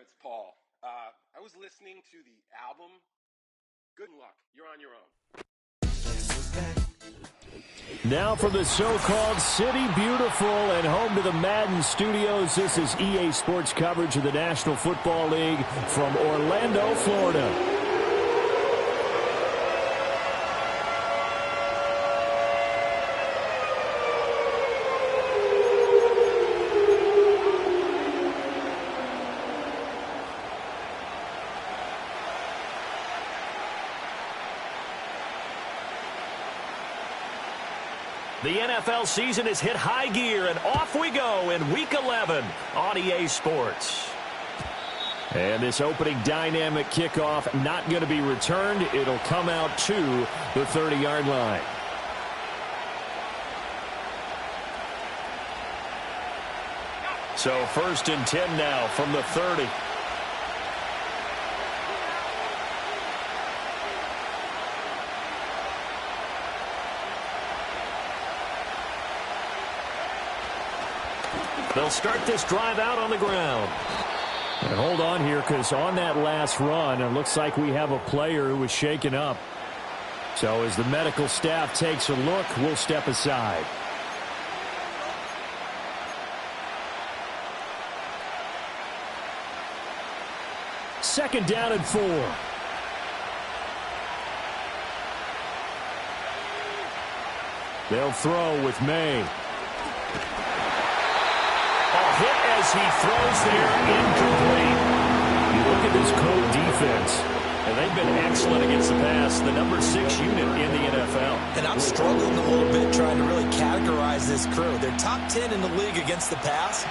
it's Paul. I was listening to the album. Good luck. You're on your own. Now from the so-called City Beautiful and home to the Madden Studios, this is EA Sports coverage of the National Football League from Orlando, Florida. The NFL season has hit high gear, and off we go in Week 11 on EA Sports. And this opening dynamic kickoff not going to be returned. It'll come out to the 30-yard line. So 1st and 10 now from the 30. They'll start this drive out on the ground. And hold on here, because on that last run, it looks like we have a player who was shaken up. So as the medical staff takes a look, we'll step aside. Second down and 4. They'll throw with May. Hit as he throws there, incomplete. You look at this Colt defense, and they've been excellent against the pass, the number 6 unit in the NFL. And I'm struggling a little bit trying to really categorize this crew. They're top 10 in the league against the pass,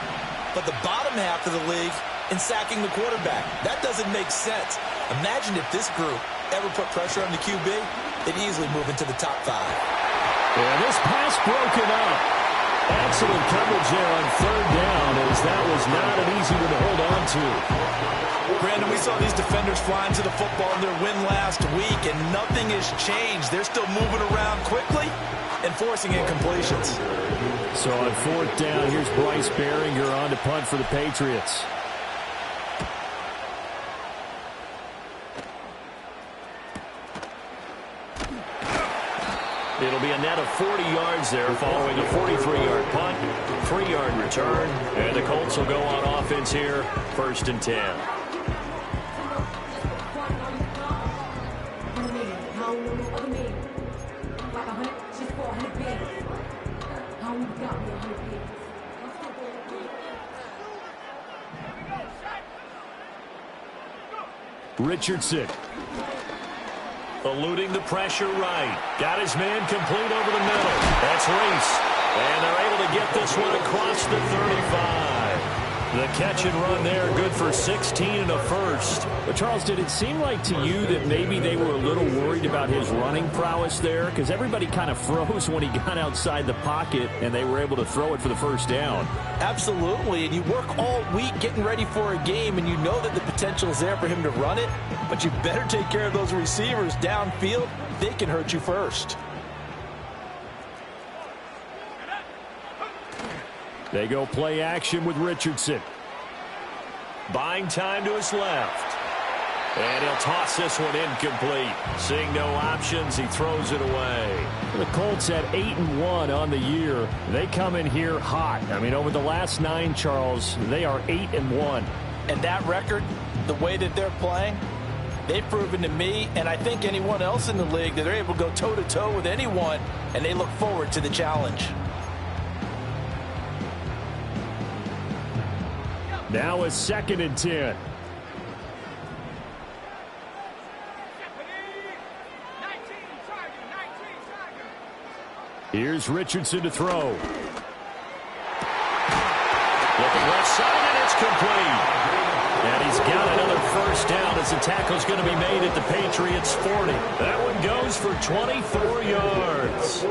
but the bottom half of the league in sacking the quarterback. That doesn't make sense. Imagine if this group ever put pressure on the QB, they'd easily move into the top 5. And this pass broken up. Excellent coverage there on 3rd down, as that was not an easy one to hold on to. Brandon, we saw these defenders flying to the football in their win last week, and nothing has changed. They're still moving around quickly and forcing incompletions. So on 4th down, here's Bryce Behringer on to punt for the Patriots. It'll be a net of 40 yards there following a 43-yard punt, 3-yard return, and the Colts will go on offense here, 1st and 10. Richardson. Eluding the pressure right. Got his man complete over the middle. That's Reese. And they're able to get this one across the 35. The catch and run there, good for 16 and a first. But Charles, did it seem like to you that maybe they were a little worried about his running prowess there? Because everybody kind of froze when he got outside the pocket, and they were able to throw it for the first down. Absolutely, and you work all week getting ready for a game, and you know that the potential is there for him to run it, but you better take care of those receivers downfield. They can hurt you first. They go play action with Richardson. Buying time to his left. And he'll toss this one incomplete. Seeing no options, he throws it away. The Colts at 8-1 on the year. They come in here hot. I mean, over the last 9, Charles, they are 8-1. And that record, the way that they're playing, they've proven to me, and I think anyone else in the league, that they're able to go toe-to-toe with anyone, and they look forward to the challenge. Now a 2nd and 10. Here's Richardson to throw. Looking left side, and it's complete. And he's got another first down as the tackle's going to be made at the Patriots' 40. That one goes for 24 yards.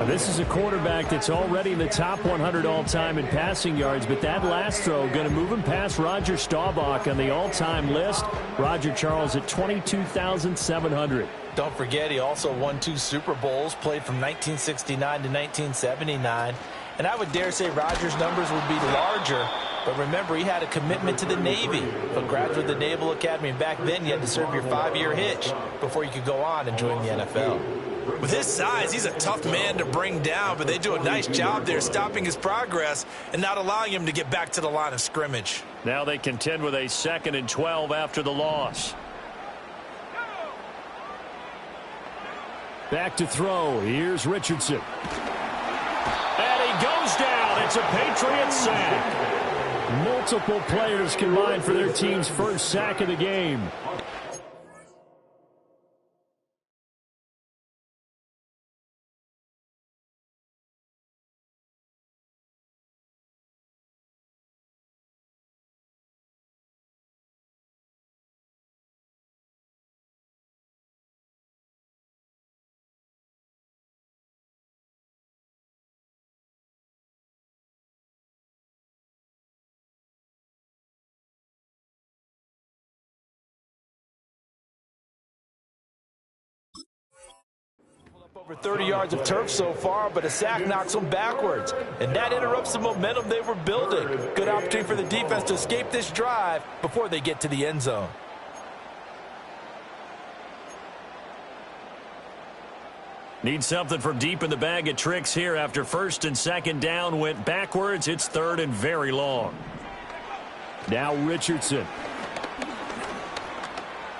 This is a quarterback that's already in the top 100 all-time in passing yards, but that last throw going to move him past Roger Staubach on the all-time list. Roger Charles at 22,700. Don't forget, he also won 2 Super Bowls, played from 1969 to 1979. And I would dare say Roger's numbers would be larger But remember, he had a commitment to the Navy. But graduated the Naval Academy, and back then you had to serve your 5-year hitch before you could go on and join the NFL. With his size, he's a tough man to bring down, but they do a nice job there stopping his progress and not allowing him to get back to the line of scrimmage. Now they contend with a 2nd and 12 after the loss. Back to throw. Here's Richardson. And he goes down. It's a Patriot sack. Multiple players combined for their team's first sack of the game. Over 30 yards of turf so far, but a sack knocks them backwards. And that interrupts the momentum they were building. Good opportunity for the defense to escape this drive before they get to the end zone. Need something from deep in the bag of tricks here after 1st and 2nd down went backwards. It's 3rd and very long. Now Richardson.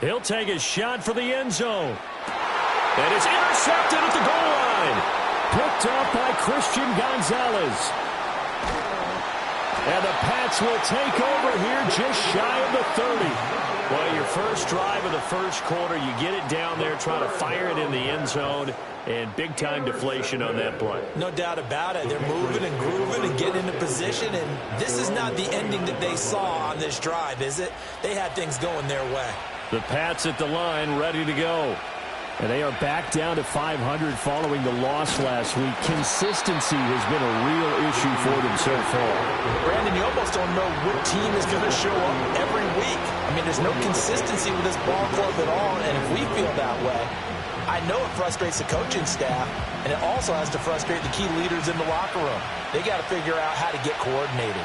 He'll take a shot for the end zone. And it's intercepted at the goal line. Picked off by Christian Gonzalez. And the Pats will take over here just shy of the 30. Well, your first drive of the first quarter, you get it down there, try to fire it in the end zone, and big-time deflation on that play. No doubt about it. They're moving and grooving and getting into position, and this is not the ending that they saw on this drive, is it? They had things going their way. The Pats at the line, ready to go. And they are back down to 500 following the loss last week. Consistency has been a real issue for them so far. Brandon, you almost don't know what team is going to show up every week. I mean, there's no consistency with this ball club at all, and if we feel that way, I know it frustrates the coaching staff, and it also has to frustrate the key leaders in the locker room. They got to figure out how to get coordinated.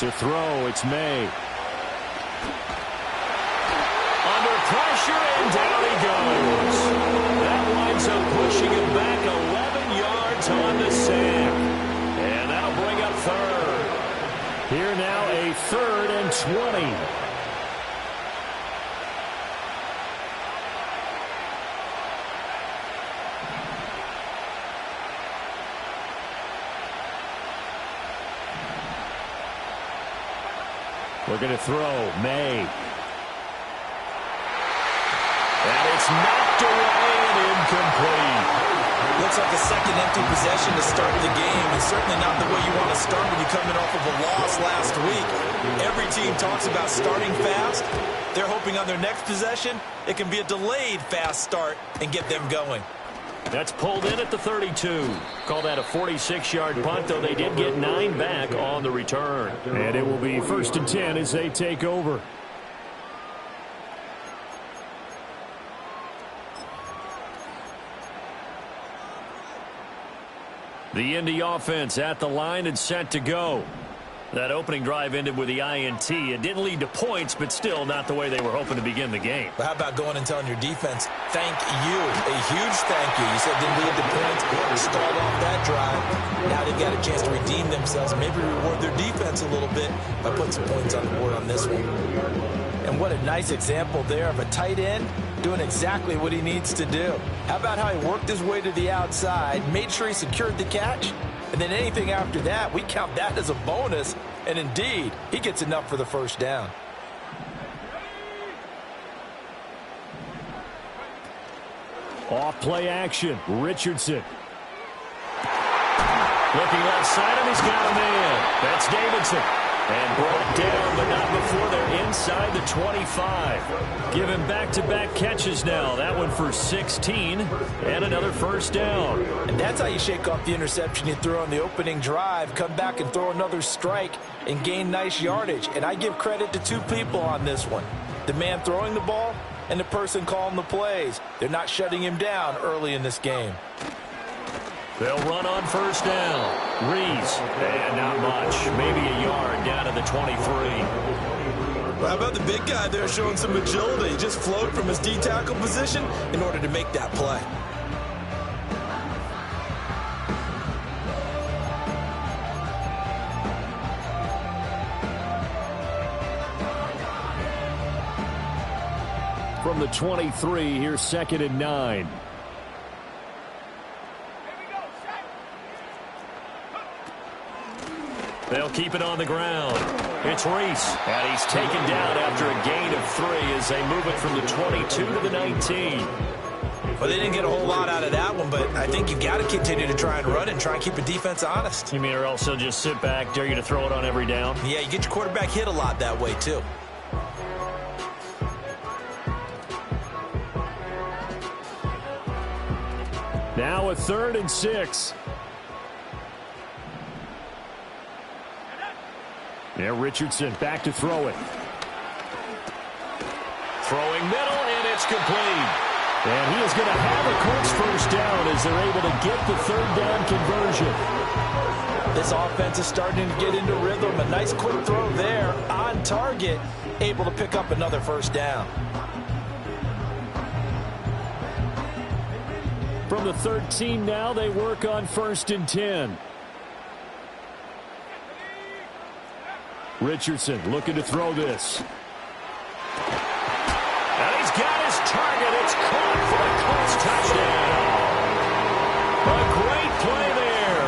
To throw, it's May. Under pressure, and down he goes. That winds up pushing him back 11 yards on the sack. And that'll bring up 3rd. Here now a 3rd and 20. We're going to throw. May. And it's knocked away and incomplete. Looks like a second empty possession to start the game, and certainly not the way you want to start when you're coming off of a loss last week. Every team talks about starting fast. They're hoping on their next possession, it can be a delayed fast start and get them going. That's pulled in at the 32. Call that a 46-yard punt, though they did get 9 back on the return. And it will be 1st and 10 as they take over. The Indy offense at the line and set to go. That opening drive ended with the INT. It didn't lead to points, but still not the way they were hoping to begin the game. But how about going and telling your defense, thank you, a huge thank you. You said didn't lead to points, stalled off that drive. Now they've got a chance to redeem themselves, maybe reward their defense a little bit by putting some points on the board on this one. And what a nice example there of a tight end doing exactly what he needs to do. How about how he worked his way to the outside, made sure he secured the catch, and then anything after that, we count that as a bonus. And indeed, he gets enough for the first down. Off play action, Richardson. Looking left side, and he's got a man. That's Davidson. And brought down, but not before they're inside the 25. Give him back-to-back catches now. That one for 16, and another first down. And that's how you shake off the interception you threw on the opening drive, come back and throw another strike and gain nice yardage. And I give credit to two people on this one. The man throwing the ball and the person calling the plays. They're not shutting him down early in this game. They'll run on first down. Reese, and not much. Maybe a yard down to the 23. Well, how about the big guy there showing some agility? He just floated from his D-tackle position in order to make that play. From the 23, here's 2nd and 9. They'll keep it on the ground. It's Reese, and he's taken down after a gain of 3 as they move it from the 22 to the 19. Well, they didn't get a whole lot out of that one, but I think you've got to continue to try and run and try and keep the defense honest. You mean or else they'll just sit back, dare you to throw it on every down? Yeah, you get your quarterback hit a lot that way, too. Now a 3rd and 6. Yeah, Richardson back to throw it. Throwing middle, and it's complete. And he is going to have a Colts first down as they're able to get the 3rd down conversion. This offense is starting to get into rhythm. A nice quick throw there on target, able to pick up another first down. From the 13 now, they work on 1st and 10. Richardson looking to throw this. And he's got his target. It's caught for a Colts touchdown. A great play there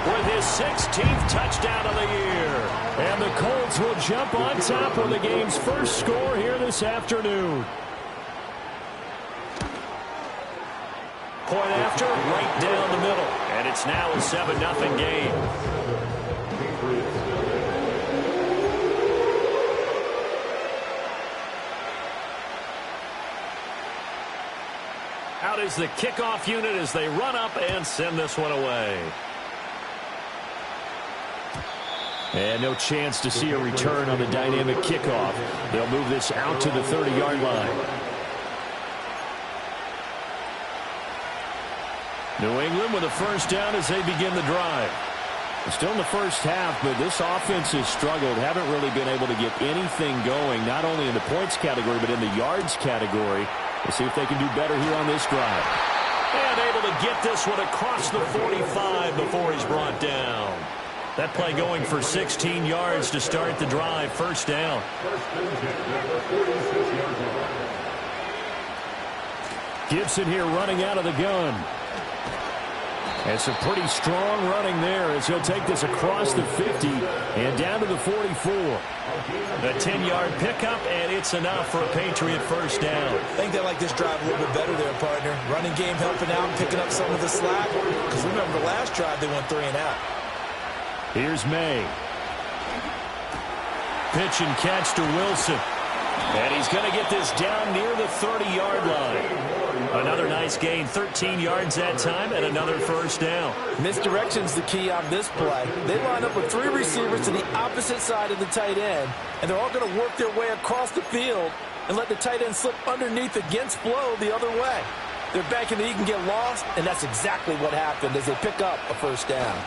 with his 16th touchdown of the year. And the Colts will jump on top of the game's first score here this afternoon. Point after, right down the middle. And it's now a 7-0 game. Out is the kickoff unit as they run up and send this one away. And no chance to see a return on the dynamic kickoff. They'll move this out to the 30-yard line. New England with a first down as they begin the drive. Still in the first half, but this offense has struggled. Haven't really been able to get anything going, not only in the points category, but in the yards category. We'll see if they can do better here on this drive. And able to get this one across the 45 before he's brought down. That play going for 16 yards to start the drive. First down. Gibson here running out of the gun. And some pretty strong running there as he'll take this across the 50 and down to the 44. A 10-yard pickup, and it's enough for a Patriot first down. I think they like this drive a little bit better there, partner. Running game helping out, picking up some of the slack. Because remember, the last drive they went 3 and out. Here's May. Pitch and catch to Wilson. And he's going to get this down near the 30-yard line. Another nice gain, 13 yards that time, and another first down. Misdirection's the key on this play. They line up with 3 receivers to the opposite side of the tight end, and they're all going to work their way across the field and let the tight end slip underneath against flow the other way. They're banking that he can get lost, and that's exactly what happened as they pick up a first down.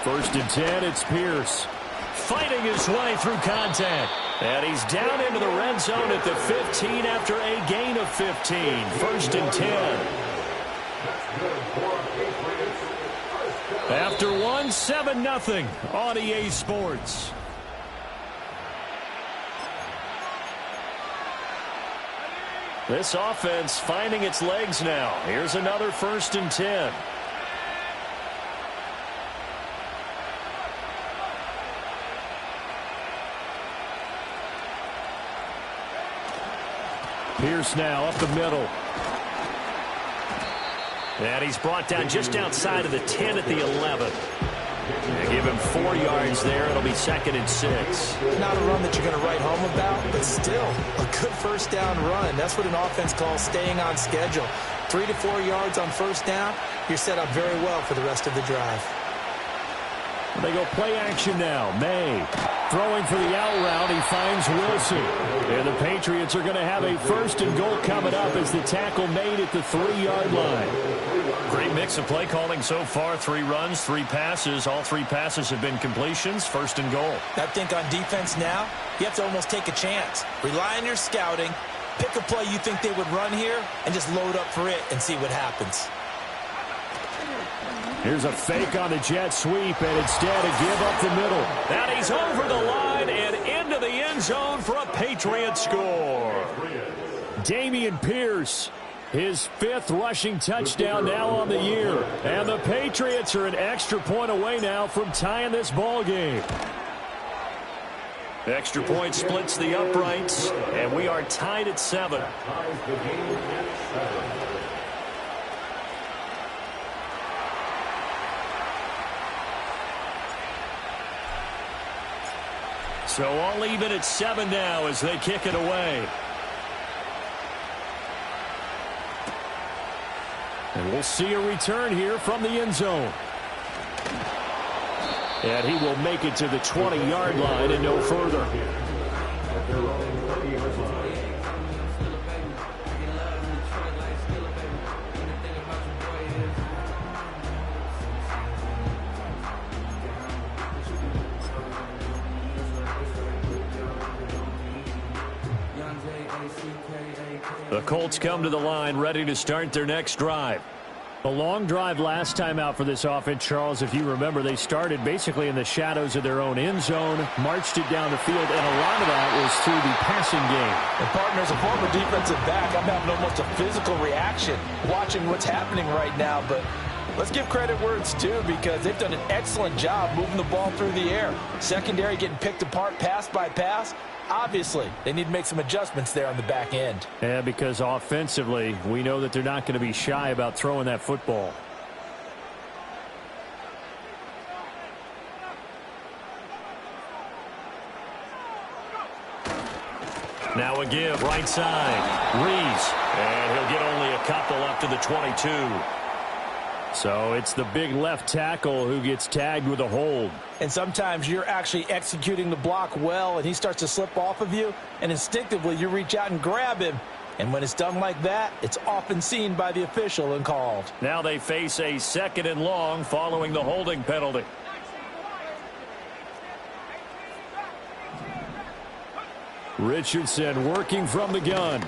1st and 10, it's Pierce. Fighting his way through contact. And he's down into the red zone at the 15 after a gain of 15. 1st and 10. After 1, 7-0 on EA Sports. This offense finding its legs now. Here's another 1st and 10. Pierce now up the middle. And he's brought down just outside of the 10 at the 11. They give him 4 yards there. It'll be 2nd and 6. Not a run that you're going to write home about, but still a good first down run. That's what an offense calls staying on schedule. 3 to 4 yards on first down. You're set up very well for the rest of the drive. They go play action now. May Throwing for the out route, he finds Wilson. And the Patriots are going to have a 1st and goal coming up as the tackle made at the 3-yard line. Great mix of play calling so far. 3 runs, 3 passes. All 3 passes have been completions. 1st and goal. I think on defense now, you have to almost take a chance. Rely on your scouting. Pick a play you think they would run here and just load up for it and see what happens. Here's a fake on the jet sweep, and instead a give up the middle. And he's over the line and into the end zone for a Patriot score. Dameon Pierce, his 5th rushing touchdown now on the year. And the Patriots are an extra point away now from tying this ball game. Extra point splits the uprights, and we are tied at 7. So all even at 7 now as they kick it away. And we'll see a return here from the end zone. And he will make it to the 20-yard line and no further. The Colts come to the line ready to start their next drive. A long drive last time out for this offense, Charles. If you remember, they started basically in the shadows of their own end zone, marched it down the field, and a lot of that was through the passing game. And partner, as a former defensive back, I'm having almost a physical reaction watching what's happening right now. But let's give credit where it's due because they've done an excellent job moving the ball through the air. Secondary getting picked apart pass by pass. Obviously, they need to make some adjustments there on the back end. Yeah, because offensively, we know that they're not going to be shy about throwing that football. Now a give, right side. Reese, and he'll get only a couple up to the 22. So it's the big left tackle who gets tagged with a hold. And sometimes you're actually executing the block well, and he starts to slip off of you, and instinctively you reach out and grab him. And when it's done like that, it's often seen by the official and called. Now they face a 2nd and long following the holding penalty. Richardson working from the gun.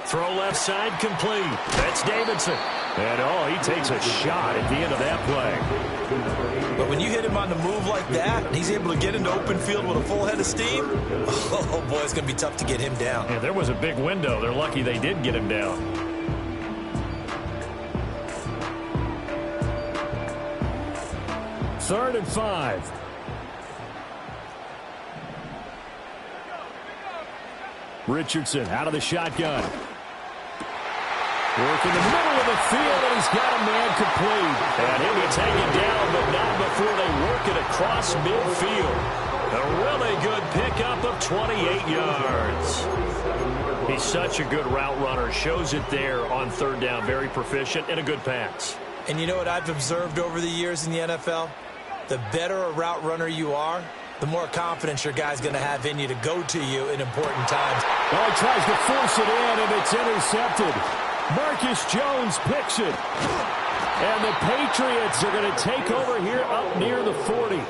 Throw left side complete. That's Davidson. And, he takes a shot at the end of that play. But when you hit him on the move like that, and he's able to get into open field with a full head of steam, oh, boy, it's going to be tough to get him down. Yeah, there was a big window. They're lucky they did get him down. Third and 5. Richardson out of the shotgun. Work in the middle of the field, and he's got a man complete. And he'll be taken down, but not before they work it across midfield. A really good pickup of 28 yards. He's such a good route runner. Shows it there on 3rd down. Very proficient and a good pass. And you know what I've observed over the years in the NFL? The better a route runner you are, the more confidence your guy's going to have in you to go to you in important times. He tries to force it in, and it's intercepted. Marcus Jones picks it. And the Patriots are going to take over here up near the 40.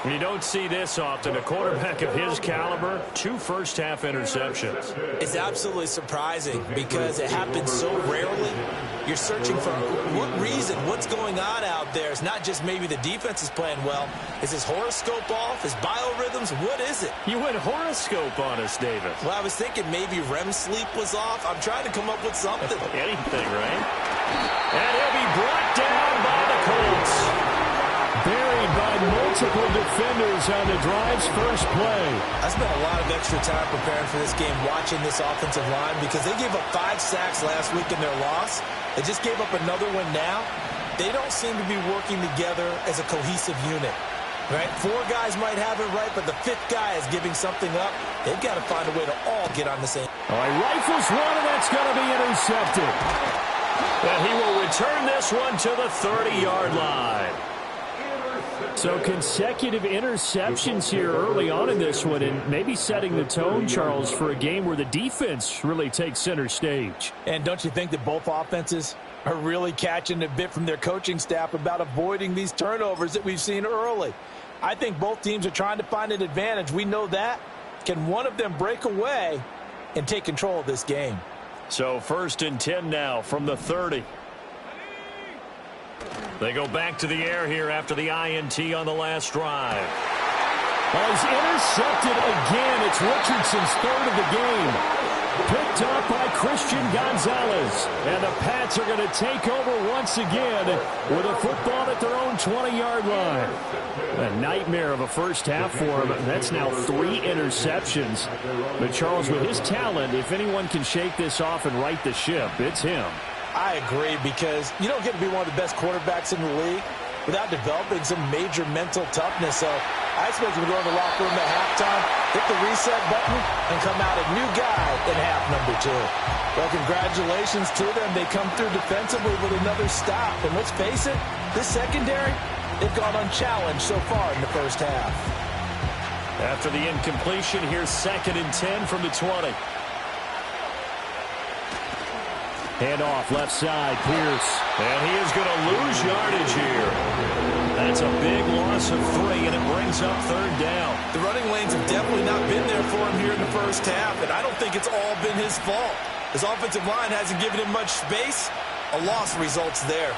You don't see this often. A quarterback of his caliber, 2 first-half interceptions. It's absolutely surprising because it happens so rarely. You're searching for what reason, what's going on out there. It's not just maybe the defense is playing well. Is his horoscope off? His biorhythms? What is it? You went horoscope on us, David. Well, I was thinking maybe REM sleep was off. I'm trying to come up with something. Anything, right? And he'll be brought down by the Colts. Buried by multiple defenders on the drive's first play. I spent a lot of extra time preparing for this game watching this offensive line because they gave up 5 sacks last week in their loss. They just gave up another one now. They don't seem to be working together as a cohesive unit. Right? 4 guys might have it right, but the 5th guy is giving something up. They've got to find a way to all get on the same. Rifles one, and that's going to be intercepted. And he will return this one to the 30-yard line. So consecutive interceptions here early on in this one, and maybe setting the tone, Charles, for a game where the defense really takes center stage. And don't you think that both offenses are really catching a bit from their coaching staff about avoiding these turnovers that we've seen early? I think both teams are trying to find an advantage. We know that. Can one of them break away and take control of this game? So 1st and 10 now from the 30. They go back to the air here after the INT on the last drive. Oh, he's intercepted again. It's Richardson's 3rd of the game. Picked up by Christian Gonzalez. And the Pats are going to take over once again with a football at their own 20-yard line. A nightmare of a first half for him. That's now 3 interceptions. But Charles, with his talent, if anyone can shake this off and right the ship, it's him. I agree, because you don't get to be one of the best quarterbacks in the league without developing some major mental toughness. So I expect him to go in the locker room at halftime, hit the reset button, and come out a new guy in half number 2. Well, congratulations to them. They come through defensively with another stop. And let's face it, this secondary, they've gone unchallenged so far in the first half. After the incompletion, here's 2nd and 10 from the 20. Hand off left side, Pierce. And he is going to lose yardage here. That's a big loss of 3, and it brings up 3rd down. The running lanes have definitely not been there for him here in the first half, and I don't think it's all been his fault. His offensive line hasn't given him much space. A loss results there.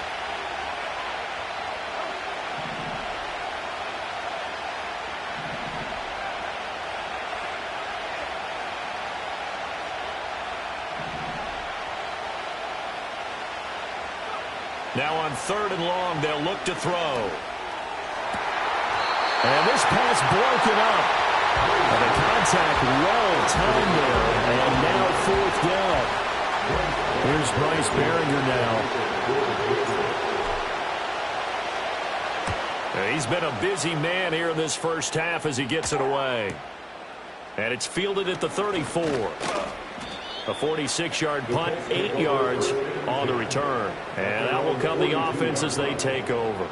Now on 3rd and long, they'll look to throw. And this pass broken up. And the contact well timed there. And now 4th down. Here's Bryce Behringer now. He's been a busy man here in this first half as he gets it away. And it's fielded at the 34. A 46-yard punt, 8 yards on the return. And out will come the offense as they take over.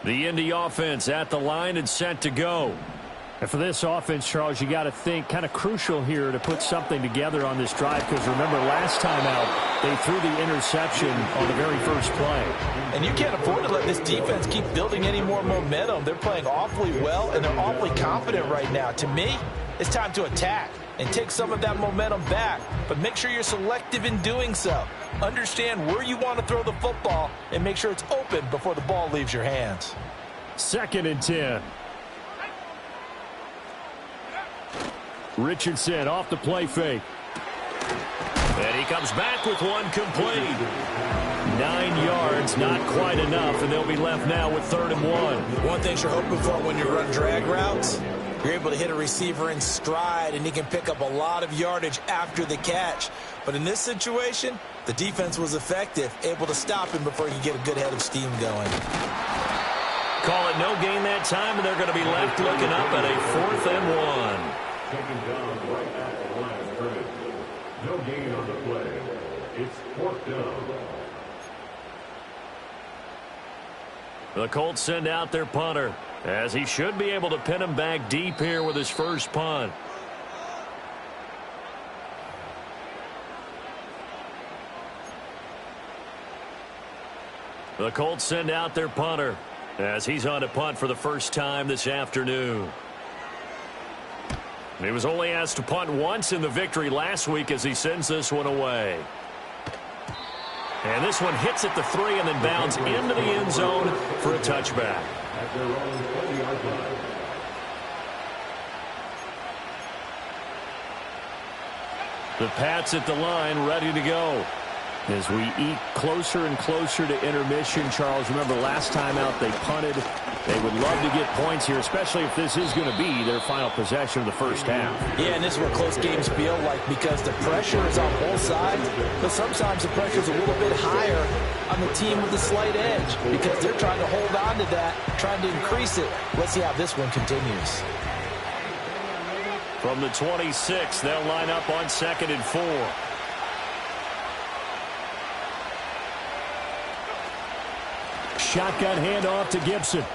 The Indy offense at the line and set to go. And for this offense, Charles, you got to think kind of crucial here to put something together on this drive, because remember last time out they threw the interception on the very first play. And you can't afford to let this defense keep building any more momentum. They're playing awfully well, and they're awfully confident right now. To me, it's time to attack and take some of that momentum back, but make sure you're selective in doing so. Understand where you want to throw the football and make sure it's open before the ball leaves your hands. 2nd and 10. Richardson off the play fake. And he comes back with one complete. 9 yards, not quite enough, and they'll be left now with 3rd and 1. One thing you're hoping for when you run drag routes, you're able to hit a receiver in stride, and he can pick up a lot of yardage after the catch. But in this situation, the defense was effective, able to stop him before he could get a good head of steam going. Call it no gain that time, and they're going to be left looking up at a 4th and 1. Taken down right at the line of scrimmage. No gain on the play. It's 4th down. The Colts send out their punter, as he should be able to pin him back deep here with his first punt. The Colts send out their punter, as he's on to punt for the first time this afternoon. He was only asked to punt once in the victory last week as he sends this one away. And this one hits at the 3 and then bounds into the end zone for a touchback. At their own 20-yard line. The Pats at the line ready to go. As we eat closer and closer to intermission, Charles, remember last time out they punted. They would love to get points here, especially if this is going to be their final possession of the first half. Yeah, and this is what close games feel like, because the pressure is on both sides, but sometimes the pressure is a little bit higher on the team with the slight edge because they're trying to hold on to that, trying to increase it. Let's see how this one continues. From the 26, they'll line up on 2nd and 4. Shotgun handoff to Gibson.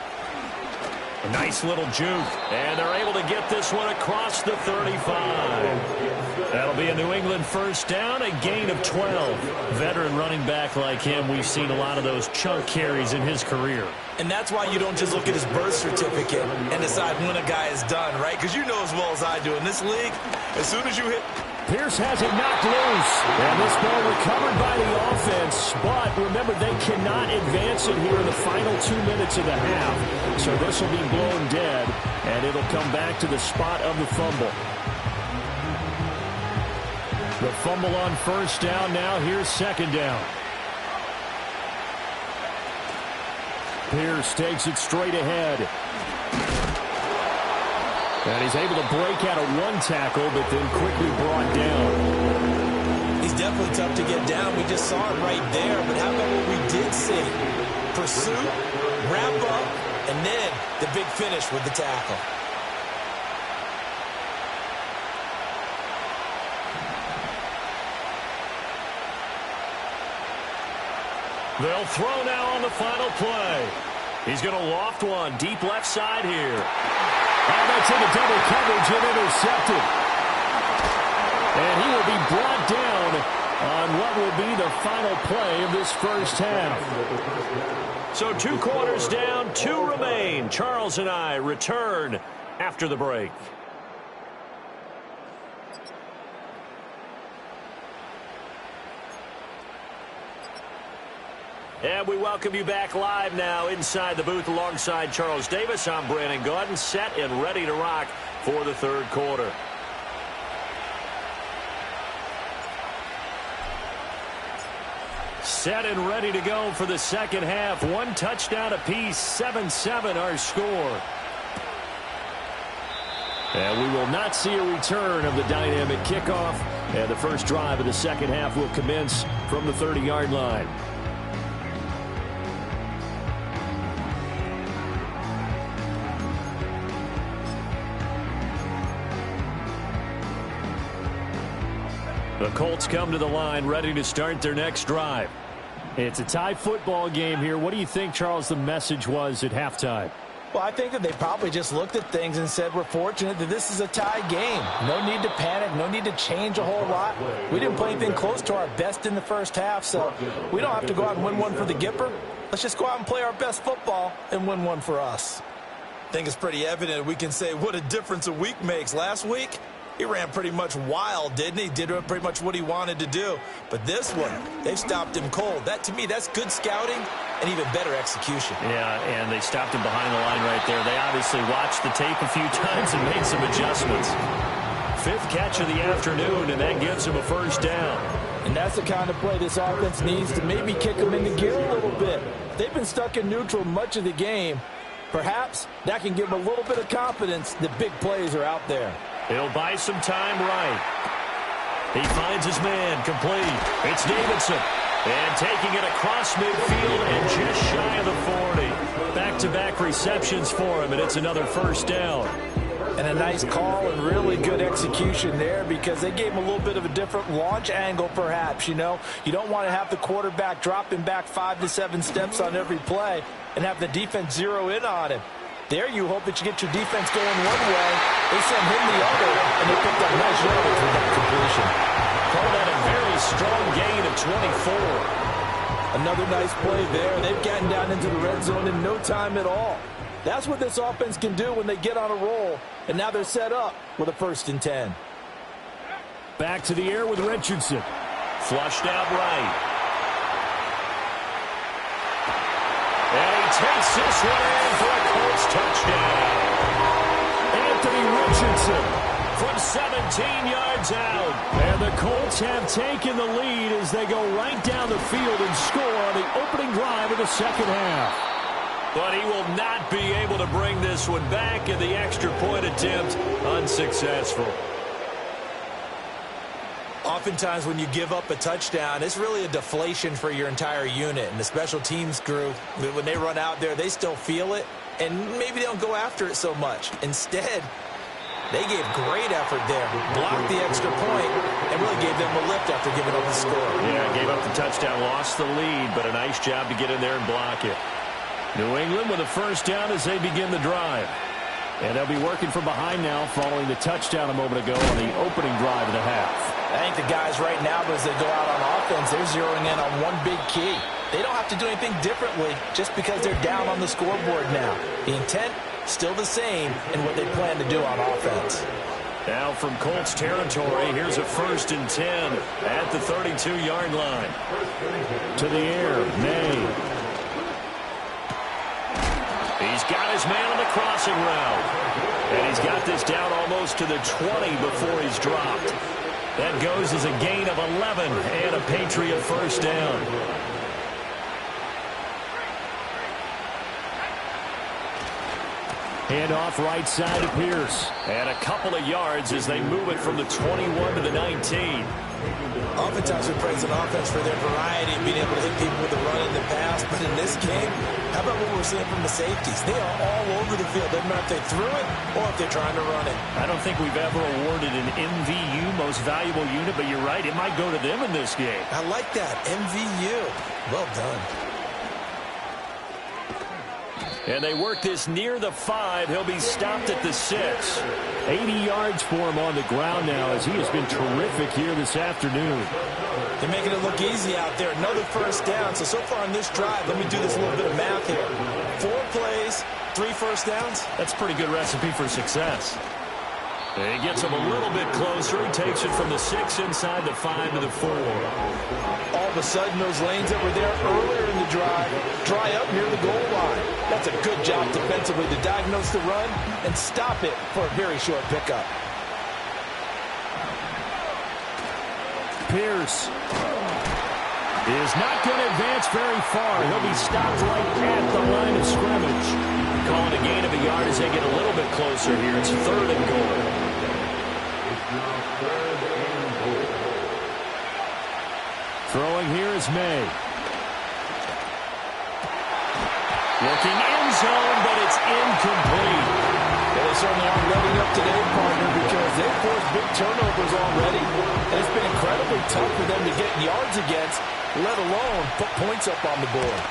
A nice little juke. And they're able to get this one across the 35. That'll be a New England first down, a gain of 12. Veteran running back like him, we've seen a lot of those chunk carries in his career. And that's why you don't just look at his birth certificate and decide when a guy is done, right? Because you know as well as I do, in this league, as soon as you hit... Pierce has it knocked loose. And this ball recovered by the offense. But remember, they cannot advance it here in the final 2 minutes of the half. So this will be blown dead, and it'll come back to the spot of the fumble. The fumble on first down. Now here's 2nd down. Pierce takes it straight ahead. And he's able to break out of one tackle, but then quickly brought down. He's definitely tough to get down. We just saw it right there. But how about what we did see? Pursuit, wrap up, and then the big finish with the tackle. They'll throw now on the final play. He's going to loft one deep left side here. And that's into double coverage and intercepted. And he will be brought down on what will be the final play of this first half. So 2 quarters down, 2 remain. Charles and I return after the break. And we welcome you back live now inside the booth alongside Charles Davis. I'm Brandon Gaudin, set and ready to rock for the 3rd quarter. Set and ready to go for the 2nd half. 1 touchdown apiece, 7-7 our score. And we will not see a return of the dynamic kickoff. And the first drive of the 2nd half will commence from the 30-yard line. The Colts come to the line ready to start their next drive. It's a tie football game here. What do you think, Charles, the message was at halftime? Well, I think that they probably just looked at things and said, we're fortunate that this is a tie game. No need to panic. No need to change a whole lot. We didn't play anything close to our best in the first half, so we don't have to go out and win one for the Gipper. Let's just go out and play our best football and win one for us. I think it's pretty evident we can say what a difference a week makes. Last week, he ran pretty much wild, didn't he? Did pretty much what he wanted to do. But this one, they've stopped him cold. That, to me, that's good scouting and even better execution. Yeah, and they stopped him behind the line right there. They obviously watched the tape a few times and made some adjustments. 5th catch of the afternoon, and that gives him a first down. And that's the kind of play this offense needs to maybe kick them into gear a little bit. They've been stuck in neutral much of the game. Perhaps that can give them a little bit of confidence that big plays are out there. He'll buy some time right. He finds his man complete. It's Davidson. And taking it across midfield and just shy of the 40. Back-to-back receptions for him, and it's another first down. And a nice call and really good execution there because they gave him a little bit of a different launch angle perhaps, you know. You don't want to have the quarterback dropping back 5 to 7 steps on every play and have the defense zero in on him. There you hope that you get your defense going one way. They send him the other, and they picked up nice yardage with that completion. Call that a very strong gain of 24. Another nice play there. They've gotten down into the red zone in no time at all. That's what this offense can do when they get on a roll, and now they're set up with a 1st and 10. Back to the air with Richardson. Flushed out right. And he takes this one in for a Colts touchdown. Anthony Richardson from 17 yards out. And the Colts have taken the lead as they go right down the field and score on the opening drive of the 2nd half. But he will not be able to bring this one back, and the extra point attempt unsuccessful. Oftentimes when you give up a touchdown, it's really a deflation for your entire unit. And the special teams group, when they run out there, they still feel it. And maybe they don't go after it so much. Instead, They gave great effort there, blocked the extra point, and really gave them a lift after giving up the score. Yeah, gave up the touchdown, lost the lead, but a nice job to get in there and block it. New England with a first down as they begin the drive. And they'll be working from behind now following the touchdown a moment ago on the opening drive of the half. I think the guys right now, as they go out on offense, they're zeroing in on one big key. They don't have to do anything differently just because they're down on the scoreboard now. The intent, still the same in what they plan to do on offense. Now from Colts territory, here's a 1st and 10 at the 32-yard line. To the air, May. He's got his man on the crossing route. And he's got this down almost to the 20 before he's dropped. That goes as a gain of 11 and a Patriot first down. Handoff right side to Pierce. And a couple of yards as they move it from the 21 to the 19. Oftentimes we praise an offense for their variety of being able to hit people with the run in the pass. But in this game, how about what we're seeing from the safeties? They are all over the field. Doesn't matter if they threw it or if they're trying to run it. I don't think we've ever awarded an MVU, most valuable unit, but you're right, it might go to them in this game. I like that, MVU. Well done. And they work this near the 5. He'll be stopped at the 6. 80 yards for him on the ground now as he has been terrific here this afternoon. They're making it look easy out there. Another first down. So far on this drive, let me do this little bit of math here. 4 plays, 3 first downs. That's a pretty good recipe for success. And he gets him a little bit closer. He takes it from the 6 inside the 5 to the 4. All of a sudden, those lanes that were there earlier in the drive dry up near the goal line. That's a good job defensively to diagnose the run and stop it for a very short pickup. Pierce is not going to advance very far. He'll be stopped right at the line of scrimmage. Calling a gain of a yard as they get a little bit closer here. It's 3rd and goal. Throwing here is May. Looking end zone, but it's incomplete. Well, they certainly aren't letting up today, partner, because they've forced big turnovers already. And it's been incredibly tough for them to get yards against, let alone put points up on the board.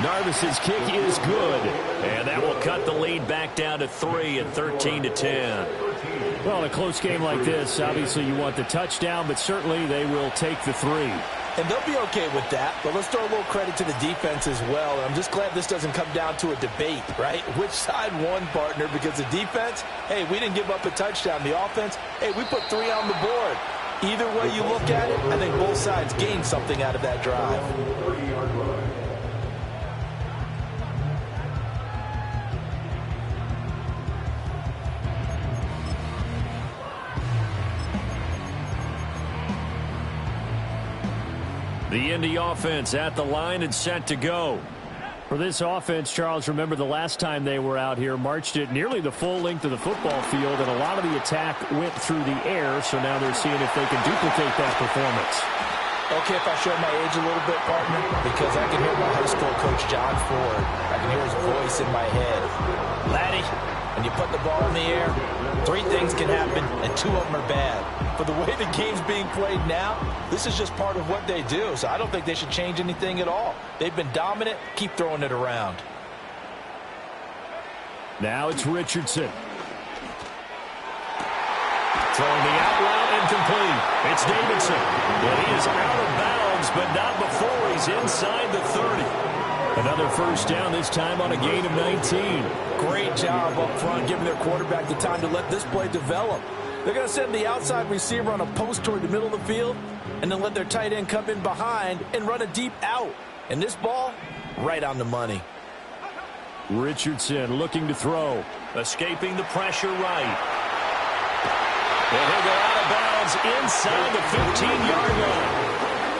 Narvis's kick is good, and that will cut the lead back down to 3 at 13-10. Well, in a close game like this, obviously you want the touchdown, but certainly they will take the 3. And they'll be okay with that, but let's throw a little credit to the defense as well. And I'm just glad this doesn't come down to a debate, right? Which side won, partner? Because the defense, hey, we didn't give up a touchdown. The offense, hey, we put 3 on the board. Either way you look at it, I think both sides gained something out of that drive. The Indy offense at the line and set to go. For this offense, Charles, remember the last time they were out here, marched it nearly the full length of the football field, and a lot of the attack went through the air, so now they're seeing if they can duplicate that performance. Okay, if I show my age a little bit, partner, because I can hear my high school coach, John Ford. I can hear his voice in my head. Laddie, when you put the ball in the air, 3 things can happen, and 2 of them are bad. But the way the game's being played now, this is just part of what they do, so I don't think they should change anything at all. They've been dominant. Keep throwing it around. Now it's Richardson. Throwing the out route incomplete. It's Davidson. And he is out of bounds, but not before he's inside the 30. Another first down, this time on a gain of 19. Great job up front, giving their quarterback the time to let this play develop. They're going to send the outside receiver on a post toward the middle of the field and then let their tight end come in behind and run a deep out. And this ball, right on the money. Richardson looking to throw. Escaping the pressure right. And he'll go out of bounds inside the 15-yard line.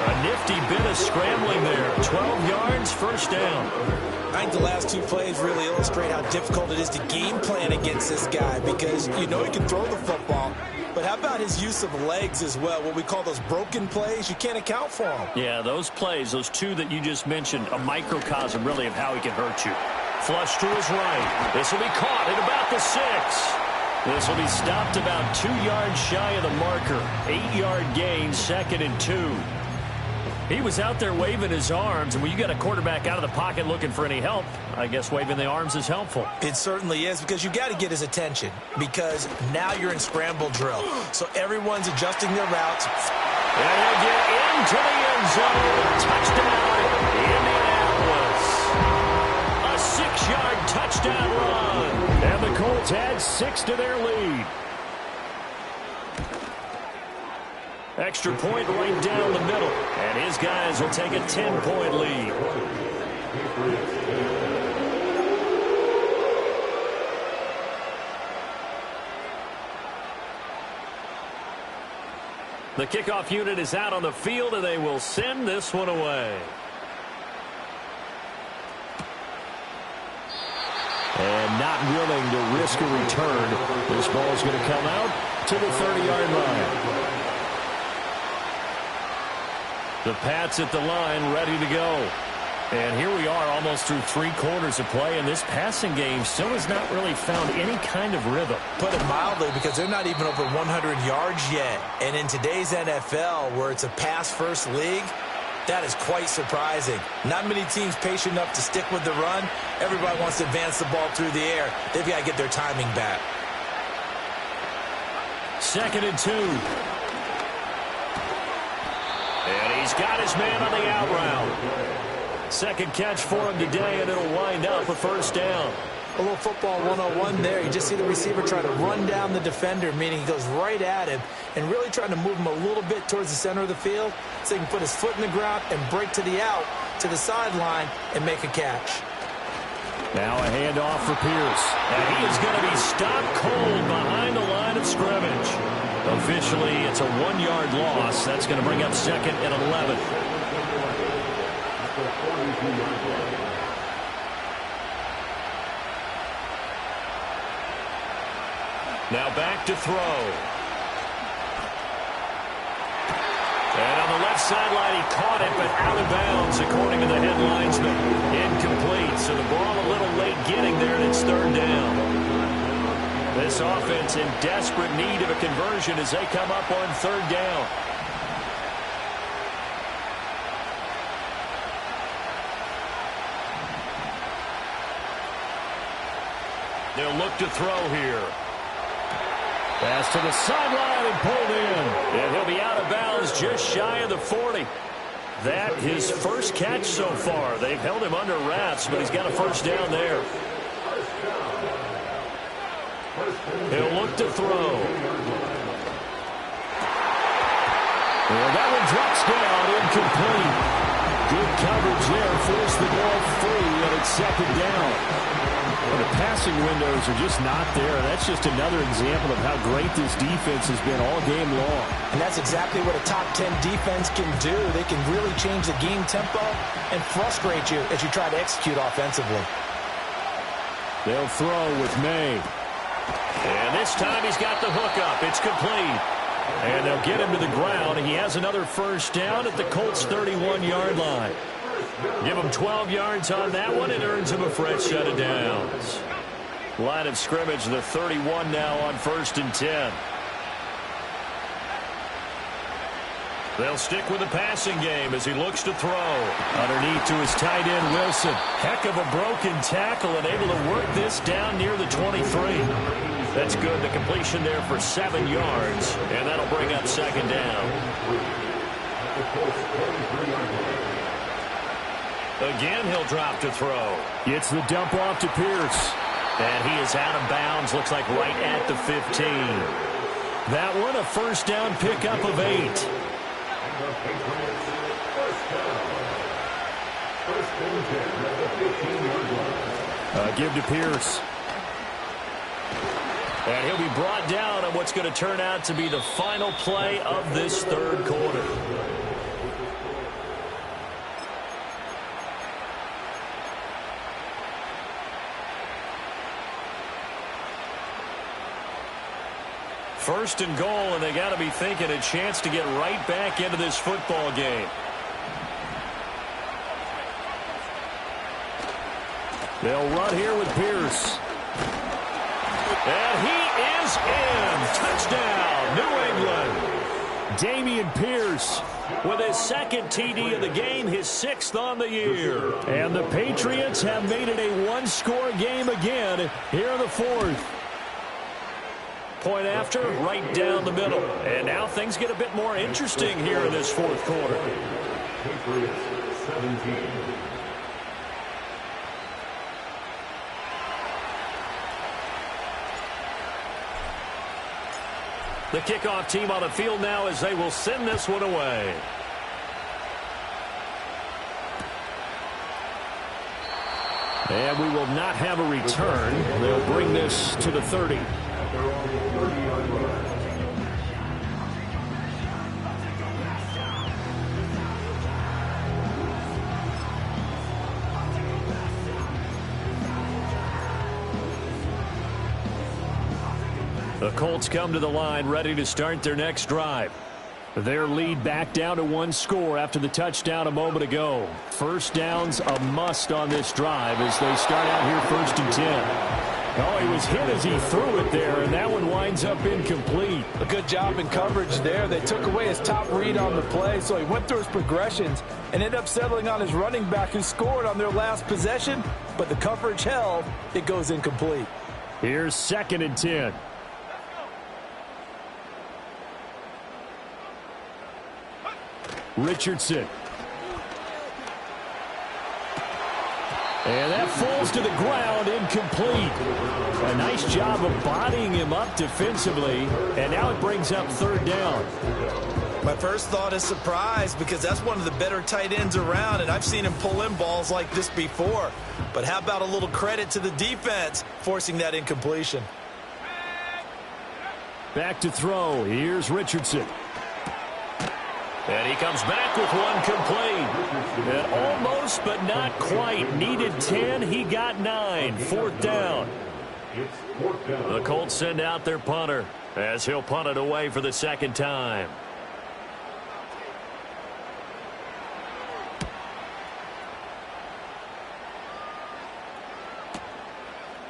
A nifty bit of scrambling there. 12 yards, first down. I think the last 2 plays really illustrate how difficult it is to game plan against this guy because you know he can throw the football. But how about his use of legs as well? What we call those broken plays, you can't account for them. Yeah, those plays, those 2 that you just mentioned, a microcosm really of how he can hurt you. Flush to his right. This will be caught at about the 6. This will be stopped about 2 yards shy of the marker. 8-yard gain, 2nd and 2. He was out there waving his arms, and when you got a quarterback out of the pocket looking for any help, I guess waving the arms is helpful. It certainly is, because you got to get his attention, because now you're in scramble drill. So everyone's adjusting their routes. And he'll get into the end zone. Touchdown, Indianapolis. A 6-yard touchdown run. And the Colts add 6 to their lead. Extra point right down the middle. And his guys will take a 10-point lead. The kickoff unit is out on the field, and they will send this one away. And not willing to risk a return. This ball is going to come out to the 30-yard line. The Pats at the line, ready to go. And here we are almost through 3 quarters of play, and this passing game still has not really found any kind of rhythm. Put it mildly, because they're not even over 100 yards yet. And in today's NFL, where it's a pass-first league, that is quite surprising. Not many teams patient enough to stick with the run. Everybody wants to advance the ball through the air. They've got to get their timing back. 2nd and 2. And he's got his man on the out route. Second catch for him today, and it'll wind up a first down. A little football 101 there. You just see the receiver try to run down the defender, meaning he goes right at him, and really trying to move him a little bit towards the center of the field so he can put his foot in the ground and break to the out, to the sideline, and make a catch. Now a handoff for Pierce. And he is going to be stopped cold behind the line of scrimmage. Officially, it's a 1-yard loss. That's going to bring up 2nd and 11. Now back to throw. And on the left sideline, he caught it, but out of bounds, according to the head linesman. Incomplete, so the ball a little late getting there, and it's 3rd down. This offense in desperate need of a conversion as they come up on 3rd down. They'll look to throw here. Pass to the sideline and pulled in. And he'll be out of bounds just shy of the 40. That his first catch so far. They've held him under wraps, but he's got a first down there. He'll look to throw. And that one drops down, incomplete. Good coverage there, forced the ball free, and it's 2nd down. Well, the passing windows are just not there. That's just another example of how great this defense has been all game long. And that's exactly what a top 10 defense can do. They can really change the game tempo and frustrate you as you try to execute offensively. They'll throw with May. And this time he's got the hook up. It's complete. And they'll get him to the ground. He has another first down at the Colts' 31-yard line. Give him 12 yards on that one. It earns him a fresh set of downs. Line of scrimmage, the 31 now on 1st and 10. They'll stick with the passing game as he looks to throw. Underneath to his tight end, Wilson. Heck of a broken tackle and able to work this down near the 23. That's good. The completion there for 7 yards, and that'll bring up 2nd down. Again, he'll drop to throw. It's the dump off to Pierce. And he is out of bounds, looks like right at the 15. That one, a first down pickup of 8. Give to Pierce. And he'll be brought down on what's going to turn out to be the final play of this 3rd quarter. First and goal, and they got to be thinking a chance to get right back into this football game. They'll run here with Pierce. And he is is in. Touchdown, New England. Dameon Pierce with his second TD of the game, his 6th on the year. And the Patriots have made it a one-score game again here in the 4th. Point after, right down the middle. And now things get a bit more interesting here in this 4th quarter. Patriots 17. The kickoff team on the field now as they will send this one away. And we will not have a return. They'll bring this to the 30. At their own 30-yard line. The Colts come to the line ready to start their next drive. Their lead back down to 1 score after the touchdown a moment ago. First down's a must on this drive as they start out here 1st and 10. Oh, he was hit as he threw it there, and that one winds up incomplete. A good job in coverage there. They took away his top read on the play, so he went through his progressions and ended up settling on his running back who scored on their last possession, but the coverage held. It goes incomplete. Here's 2nd and 10. Richardson. And that falls to the ground, incomplete. A nice job of bodying him up defensively, and now it brings up 3rd down. My first thought is surprise because that's one of the better tight ends around, and I've seen him pull in balls like this before. But how about a little credit to the defense forcing that incompletion? Back to throw. Here's Richardson. And he comes back with one complete. And almost, but not quite. Needed 10. He got 9. 4th down. It's 4th down. The Colts send out their punter as he'll punt it away for the 2nd time.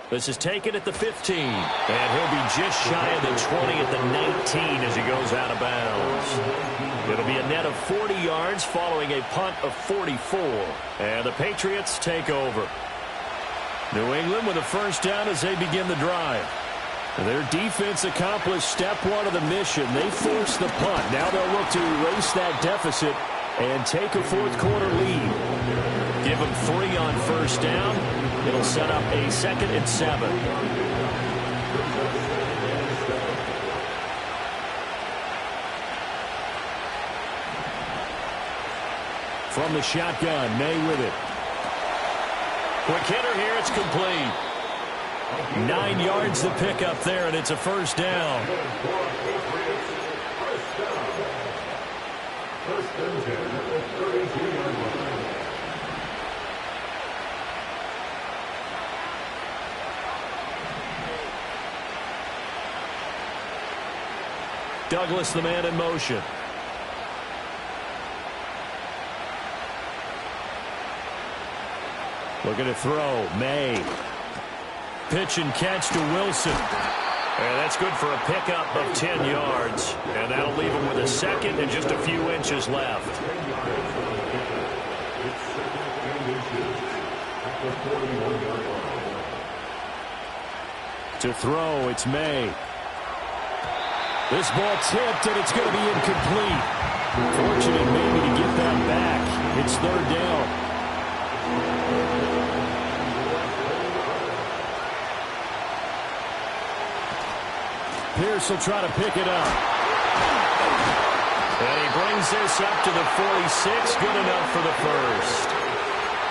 This is taken at the 15. And he'll be just shy of the 20 at the 19 as he goes out of bounds. It'll be a net of 40 yards following a punt of 44. And the Patriots take over. New England with a first down as they begin the drive. Their defense accomplished step 1 of the mission. They forced the punt. Now they'll look to erase that deficit and take a 4th quarter lead. Give them 3 on first down. It'll set up a 2nd and 7. From the shotgun, May with it. Quick hitter here, it's complete. 9 yards to pick up there, and it's a first down. First and 10 at the 32-yard line. Douglas, the man in motion. Looking to throw. May. Pitch and catch to Wilson. And that's good for a pickup of 10 yards. And that'll leave him with a 2nd and just a few inches left. To throw, it's May. This ball tipped, and it's going to be incomplete. Fortunate maybe to get that back. It's 3rd down. Pierce will try to pick it up. And he brings this up to the 46. Good enough for the first.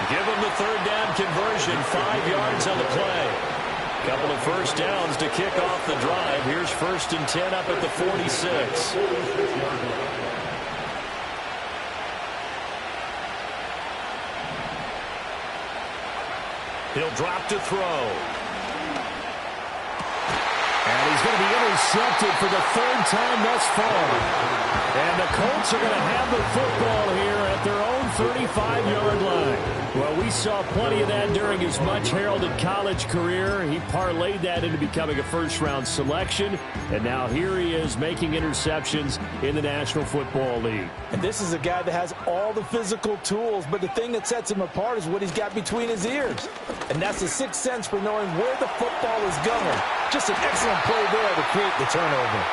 Give him the 3rd down conversion. 5 yards on the play. Couple of first downs to kick off the drive. Here's 1st and 10 up at the 46. He'll drop to throw. And he's going to be intercepted for the 3rd time thus far. And the Colts are going to have the football here at their own 35-yard line. Well, we He saw plenty of that during his much-heralded college career. He parlayed that into becoming a first-round selection, and now here he is making interceptions in the National Football League. And this is a guy that has all the physical tools, but the thing that sets him apart is what he's got between his ears. And that's the sixth sense for knowing where the football is going. Just an excellent play there to create the turnover.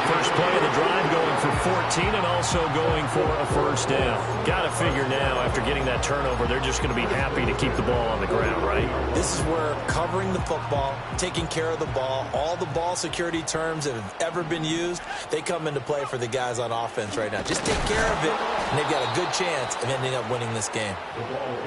First play of the drive going for 14 and also going for a first down. Got to figure now after getting that turnover, they're just going to be happy to keep the ball on the ground, right? This is where covering the football, taking care of the ball, all the ball security terms that have ever been used, they come into play for the guys on offense right now. Just take care of it, and they've got a good chance of ending up winning this game.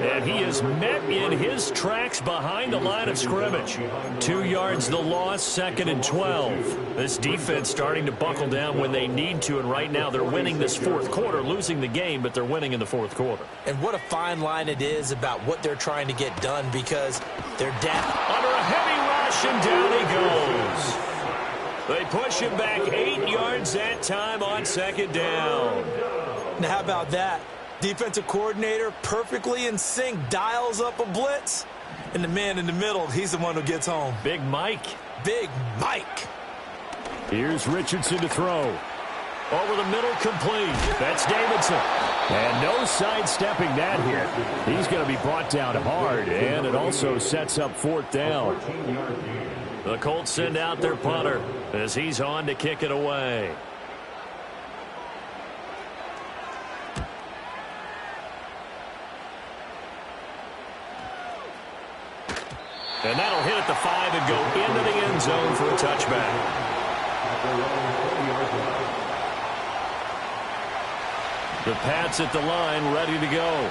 And he is met in his tracks behind the line of scrimmage. 2 yards the loss, 2nd and 12. This defense starting to buckle down when they need to, and right now they're winning this fourth quarter, losing the game, but they're winning in the fourth quarter. And what a fine line it is about what they're trying to get done because they're down. Under a heavy rush, and down he goes. They push him back 8 yards that time on 2nd down. Now, how about that? Defensive coordinator perfectly in sync, dials up a blitz. And the man in the middle, he's the one who gets home. Big Mike. Big Mike. Here's Richardson to throw. Over the middle, complete. That's Davidson. And no sidestepping that hit. He's going to be brought down hard, and it also sets up 4th down. The Colts send out their punter as he's on to kick it away. And that'll hit at the 5 and go into the end zone for a touchback. The Pats at the line, ready to go.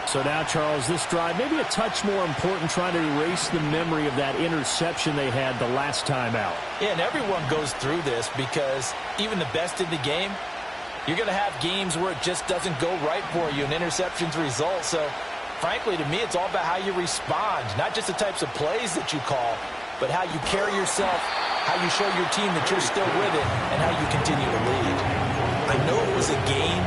So now, Charles, this drive, maybe a touch more important, trying to erase the memory of that interception they had the last time out. Yeah, and everyone goes through this because even the best in the game, you're going to have games where it just doesn't go right for you and interceptions result. So, frankly, to me, it's all about how you respond, not just the types of plays that you call, but how you carry yourself, how you show your team that you're still with it, and how you continue to lead. I know it was a game,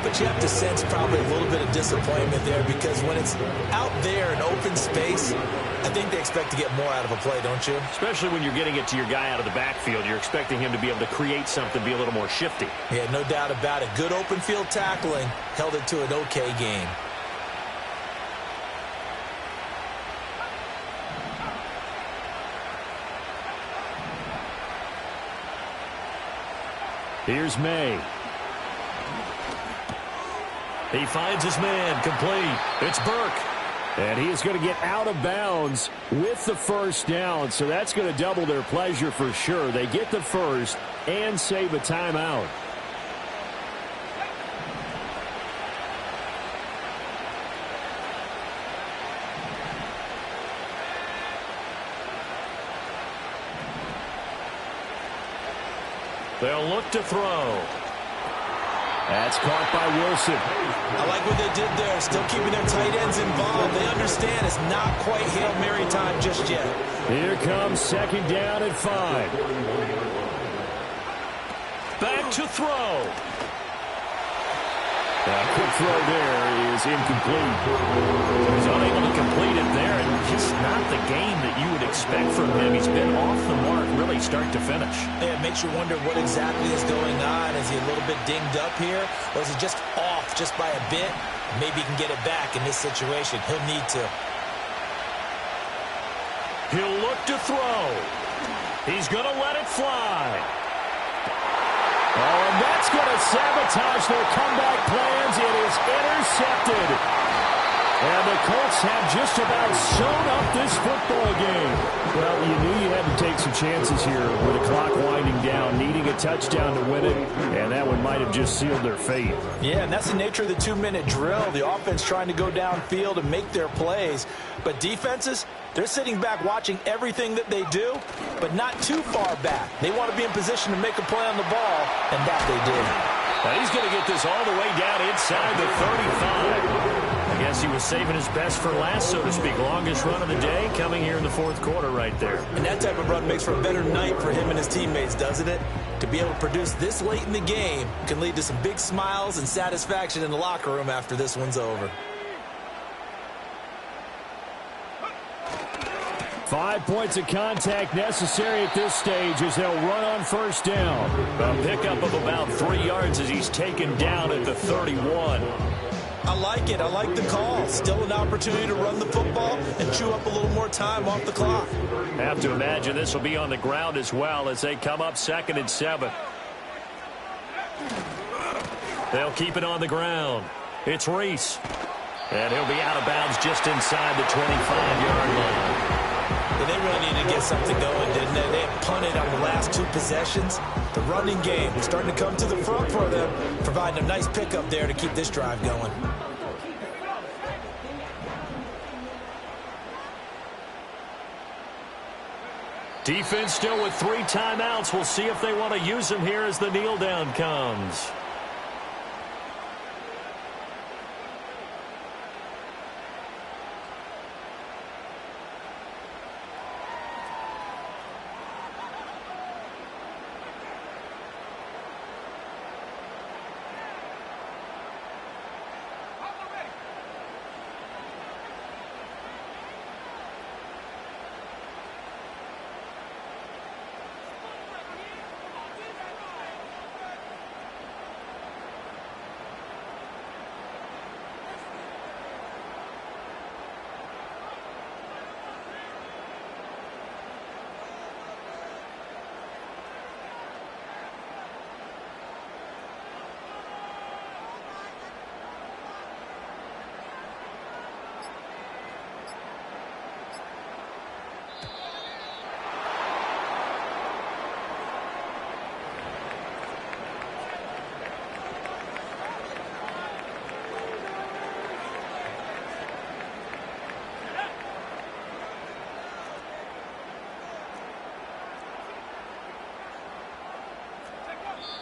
but you have to sense probably a little bit of disappointment there because when it's out there in open space, I think they expect to get more out of a play, don't you? Especially when you're getting it to your guy out of the backfield. You're expecting him to be able to create something, be a little more shifty. Yeah, no doubt about it. Good open field tackling held it to an okay game. Here's May. He finds his man, complete. It's Burke. And he is going to get out of bounds with the first down, so that's going to double their pleasure for sure. They get the first and save a timeout. They'll look to throw. That's caught by Wilson. I like what they did there, still keeping their tight ends involved. They understand it's not quite Hail Mary time just yet. Here comes 2nd down and 5. Back to throw. Quick throw there is incomplete. He's unable to complete it there, and just not the game that you would expect from him. He's been off the mark really start to finish. Yeah, it makes you wonder what exactly is going on. Is he a little bit dinged up here, or is he just off just by a bit? Maybe he can get it back in this situation. He'll need to. He'll look to throw. He's going to let it fly. Oh, and that's going to sabotage their comeback plans. It is intercepted. And the Colts have just about sewn up this football game. Well, you knew you had to take some chances here with the clock winding down, needing a touchdown to win it, and that one might have just sealed their fate. Yeah, and that's the nature of the 2-minute drill. The offense trying to go downfield and make their plays. But defenses, they're sitting back watching everything that they do, but not too far back. They want to be in position to make a play on the ball, and that they did. Now he's going to get this all the way down inside the 35. I guess he was saving his best for last, so to speak. Longest run of the day coming here in the fourth quarter right there. And that type of run makes for a better night for him and his teammates, doesn't it? To be able to produce this late in the game can lead to some big smiles and satisfaction in the locker room after this one's over. 5 points of contact necessary at this stage as they'll run on first down. A pickup of about 3 yards as he's taken down at the 31. I like it. I like the call. Still an opportunity to run the football and chew up a little more time off the clock. Have to imagine this will be on the ground as well as they come up 2nd and 7. They'll keep it on the ground. It's Reese. And he'll be out of bounds just inside the 25-yard line. Well, they really needed to get something going, didn't they? They had punted on the last 2 possessions. The running game is starting to come to the front for them, providing a nice pickup there to keep this drive going. Defense still with 3 timeouts. We'll see if they want to use them here as the kneel down comes.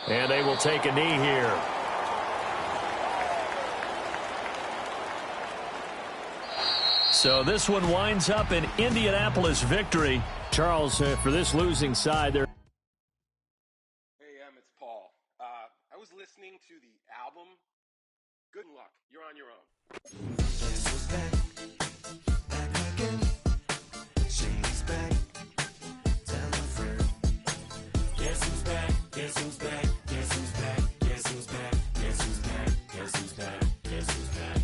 And they will take a knee here. So this one winds up an Indianapolis victory. Charles, for this losing side, they're... Hey, it's Paul. I was listening to the album. Good luck. You're on your own. Guess who's back? Back again. She's back. Tell a friend. Guess who's back? Guess who's back? Guess who's back? Guess who's back? Guess who's back? Guess who's back? Guess who's back?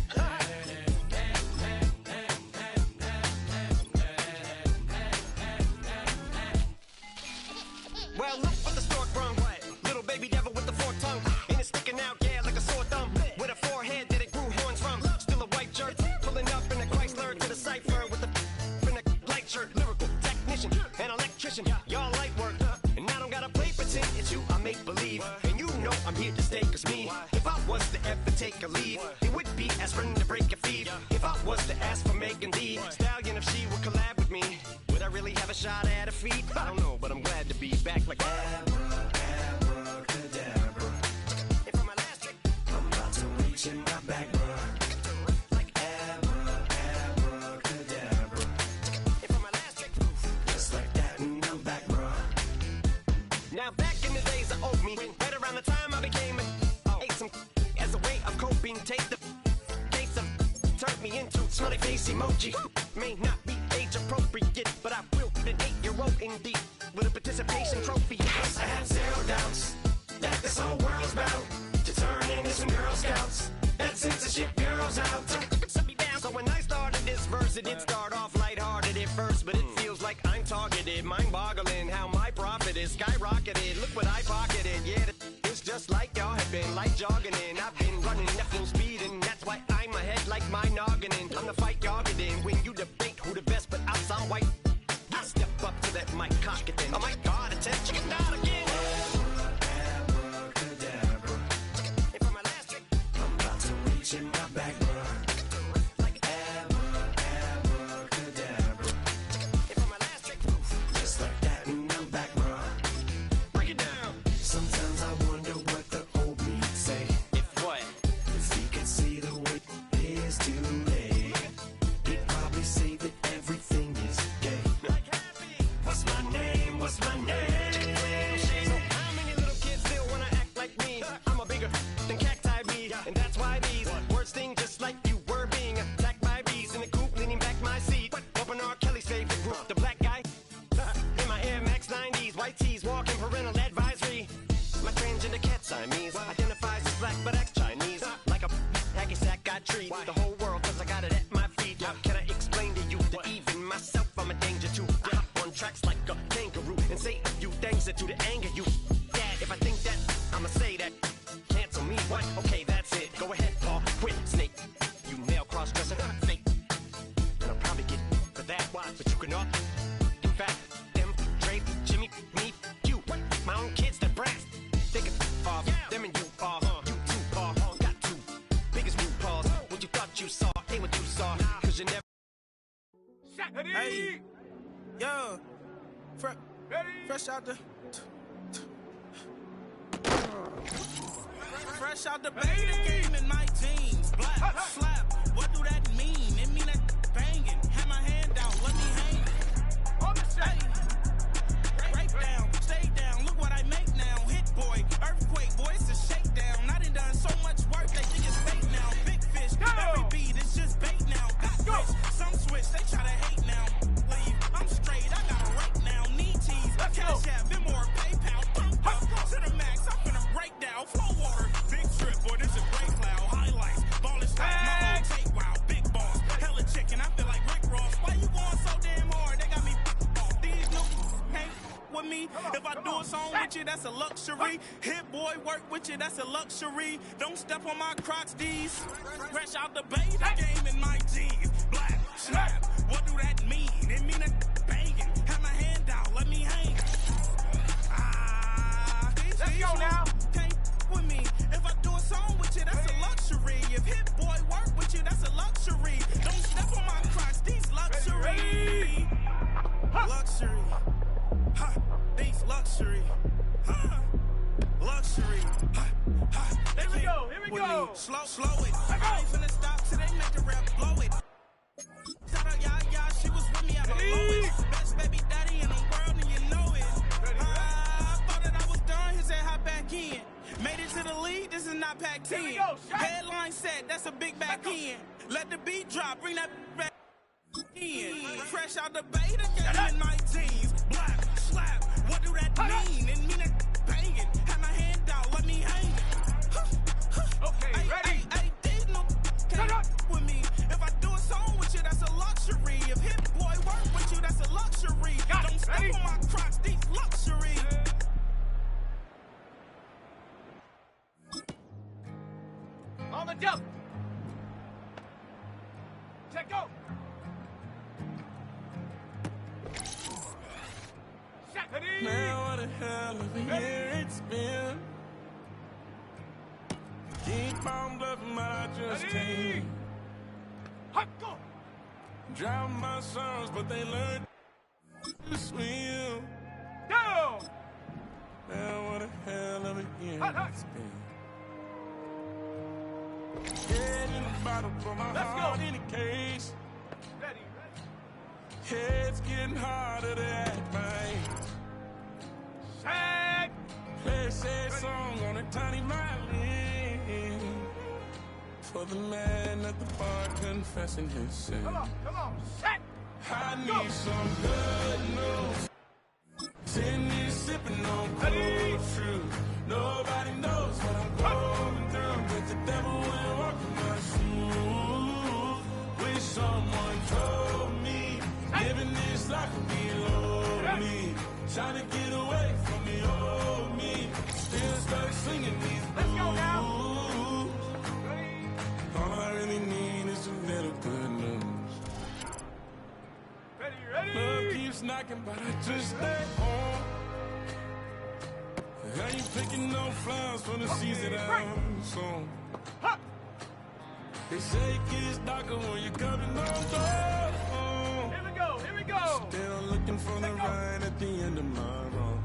Well, look what the stork brung. Little baby devil with the forked tongue. And it's sticking out, yeah, like a sore thumb. With a forehead that it grew horns from. Still a white shirt, pulling up in a Chrysler to the cipher with a light shirt. Lyrical technician, an electrician. Y'all light work, and I don't gotta play pretend. It's you, I make believe. And you know I'm here to stay, cause me, if I was to ever take a lead, it would be aspirin to break a feed. If I was to ask for Megan Thee Stallion, if she would collab with me, would I really have a shot at a feat? I don't know, but I'm glad to be back like Abracadabra. And for my last trick, I'm about to reach in my back, bruh. like Abracadabra. and for my last trick, Just like that, and I'm back, bruh. now back in the days of oat meat, right around the time I became ate some as a way of coping. Take the case of turned me into smiley face emoji. May not be age appropriate, but I will put an 8-year-old indeed with a participation trophy. I have zero doubts that this whole world's bound to turn into some Girl Scouts. That censorship bureau's out. Set me down. So when I started this verse, it did start off lighthearted at first, but it feels like I'm targeted. Mind-boggling how my profit is skyrocketed. Look what I pocketed. Yeah, it's just like y'all have been like jogging in. I've been running at full speed, and that's why I'm ahead like my noggin. I'm the fight y'all get in when you debate who the best, but I sound white. I step up to that mic, cock it then. Oh my God, attention, chicken down again. Abracadabra. And for my last trick, I'm about to reach in my back, bruh. like Abracadabra. and for my last trick, Just like that, and I'm back, bruh. break it down. Sometimes I wonder what the old me say. If what? If he Hey, yo, fresh out the beta game in my jeans. Black slap, what do that mean? It mean that banging. Have my hand out, let me hang. Hey, break down, stay down. Look what I make now. Hit boy, earthquake, boy, it's a shakedown. I done so much work, they think it's fake now. Big fish, every beat is just bait now. Got rich, some switch, they try to hate now. Leave, I'm straight, I got a rate now. Need tease, cash app, been more PayPal. To the max, I'm finna break down. Flow water, big trip, boy, this is break cloud. Highlights, ball is like my own take wow. Big boss, hella chicken, I feel like Rick Ross. Why you going so damn hard? They got me off. These no can't with me. If I do a song with you, that's a luxury. Hit boy, work with you, that's a luxury. Don't step on my Crocs, these. Fresh out the beta game in my jeans. Black snap, what do that mean? It mean that banging. Have my hand out, let me hang. Let's go now. Can't with me. If I do a song with you, that's a luxury. If hit boy work with you, that's a luxury. Don't step on my Crocs, these luxury. Luxury. Ha, these luxury. Ha, luxury. Ha, ha. Here we go. Slow it. I ain't finna stop till they make the rap blow it. Shout out, yeah, she was with me at my lowest. Best baby daddy in the world, and you know it. I thought that I was done, he said hop back in. Made it to the league, this is not Pac-10. Headline set, that's a big back end. Let the beat drop, bring that back in. Fresh out the beta game in my jeans. Black slap, what do that mean? It mean that banging. Have my hand out, let me hang. Okay, ready? These no can't with me. If I do a song with you, that's a luxury. If hit boy work with you, that's a luxury. Don't step on my Crocs, these luxury. On the jump. Check go. Man, what the hell of a year it's been. Keep on bluffing, but I just can't. Drown my sons, but they learn to swim. Down. Man, what the hell of a year it's been. Head in the bottle for my heart in the case. Ready. Head's getting harder to act right. Shag. Play a sad song on a tiny violin. For the man at the bar confessing his sin. Come on, shag. I need some good news. Sitting here sipping on cold truth. Nobody knows what I'm going through. But the devil will walk in my shoes. Wish someone told me living this life would be lonely. Trying to get away from the old me. Still stuck singing these blues. Let's go now. All I really need is a little good news. Ready. Love keeps knocking, but I just stay home. I ain't picking no flowers for the season I'm soon. They say it gets darker when you're coming home. Here we go. Still looking for the right at the end of my road.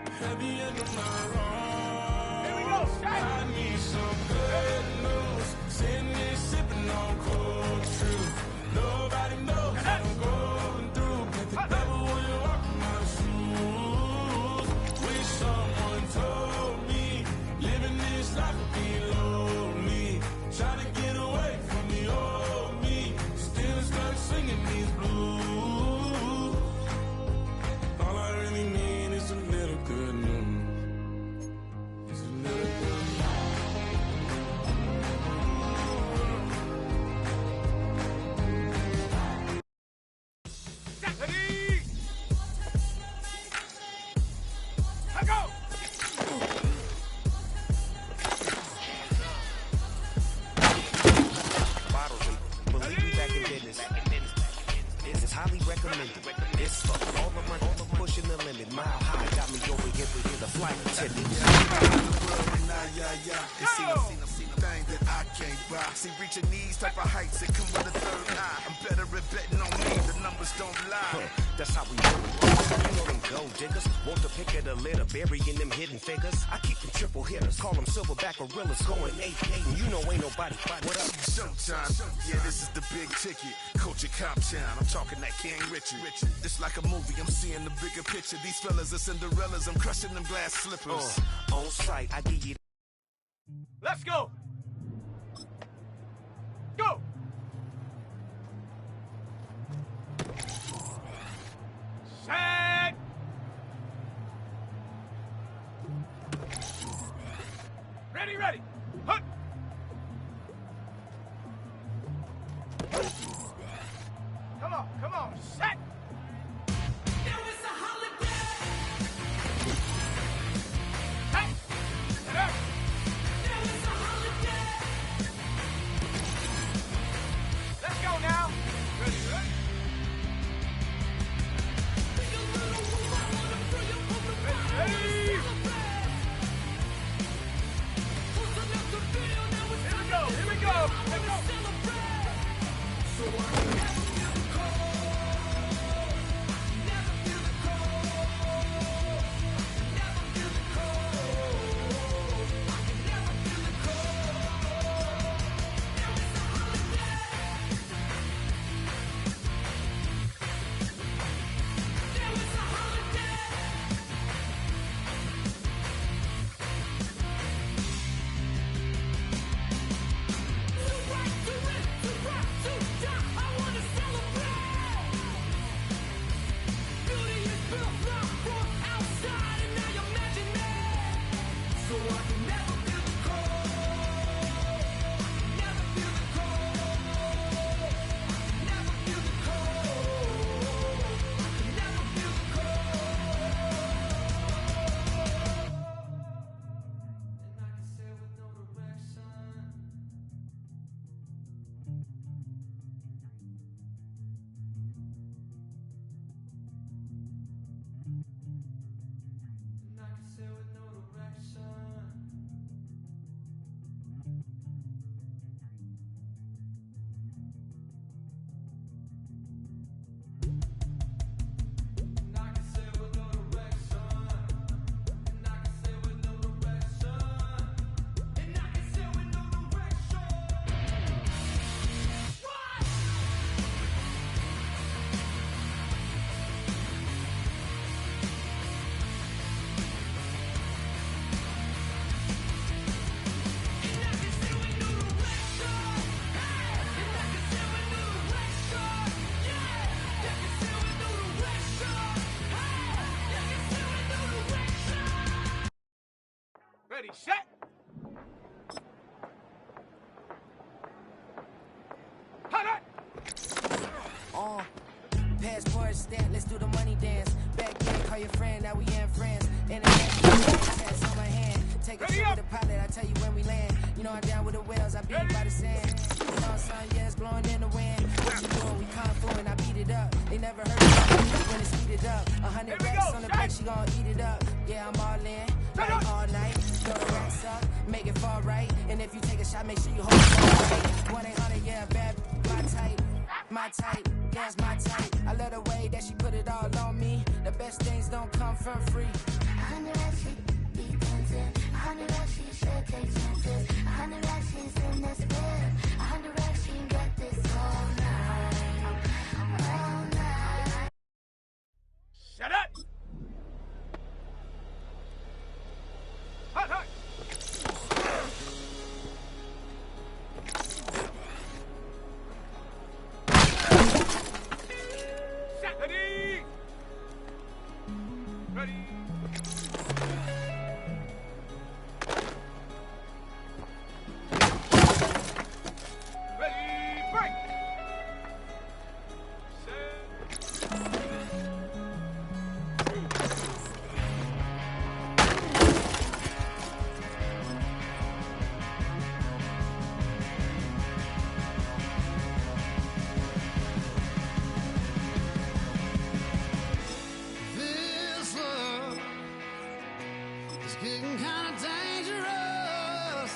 At the end of my road. Here we go. I need some good news. Sitting here sipping on cold truth. Nobody knows what I'm going through. But the devil will walk in my shoes. Wish someone told me living this life would be lonely. Trying to get away from the old me. Still stuck singing these blues. All I really need is a little good news. It's a little good news. Highly recommended. It's for all the money, pushing the limit. Mile high got me over here with the flight attendant. It seems things that I can't buy. See, reaching these type of heights, it come with a third eye. I'm better at betting on me, the numbers don't lie. That's how we do it. You know them gold diggers. Want to pick of the litter, burying them hidden figures. I keep them triple hitters, call them silverback gorillas, going 8-8, and you know ain't nobody fight. What up? Showtime. Yeah, this is the big ticket. Culture Cop Town. I'm talking that King Richard. This like a movie. I'm seeing the bigger picture. These fellas are Cinderellas. I'm crushing them glass slippers. On sight, I give you. Let's go. Go. Set. Ready. Hut. Come on. Set. Now it's a holiday. Hey. Set. Now it's a holiday. Let's go now. Ready. Bring a little woman, I wanna throw you from the bottom. Ready. Closing up the field, now it's time to Here we go. celebrate. So I can never feel the cold. Never feel the cold. Never feel the cold. I can never feel the cold. Now it's a holiday. Now it's a holiday. To rock, to rip, to rock, to die, I wanna celebrate. Beauty is built right from outside, and now you're imagining. So I can never feel the cold. I can never feel the cold. I can never feel the cold. I can never feel the cold. And I can sail with no direction. And I can sail with no direction. And I can sail with no direction. And I can sail with no direction. And I can sail with no direction. What? And I can sail with no direction. Hey, and I can sail with no direction. Yeah, I can sail with no direction. Hey, I can sail with no direction. Ready. Set. Hut. Passport stamp, let's do the money dance. Back then, call your friend, now we ain't friends. International tats on my hand. Take a trip with a pilot, I tell you when we land. You know I'm down with the whales, I beat it by the sand. You know, son, yeah, it's blowing in the wind. What you doing? We kung fu and I beat it up. They never heard of me when it's speeded up. 100 racks on the back, she gon' eat it up. Yeah, I'm all in, like all night. Throw the racks up, make it fall right. And if you take a shot, make sure you hold it all right. 1-800, yeah, bad, my type, yeah, it's my type. I love the way that she put it all on me. The best things don't come for free. 100 racks, she be dancing. 100 racks, she should take chances. 100 racks, she's in this bed. 100 racks, she got this all night. All night. Shut up. Hut. Set. Ready. Break. This love is getting kind of dangerous.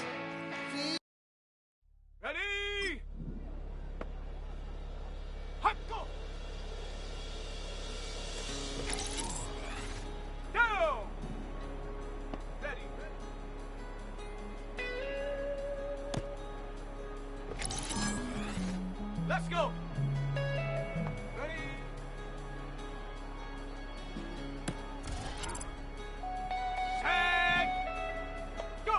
Let's go. Ready? Set. Go.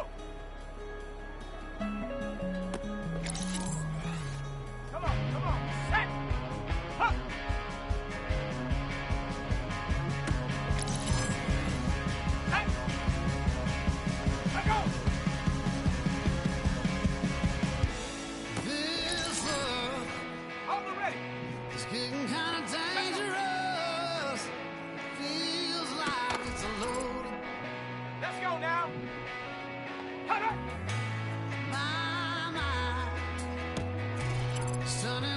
Come on. Set. Huh. Set. Let go. This love All ready. is getting kind of dangerous. Feels like it's a load. Let's go now. Cut it. My mind is turning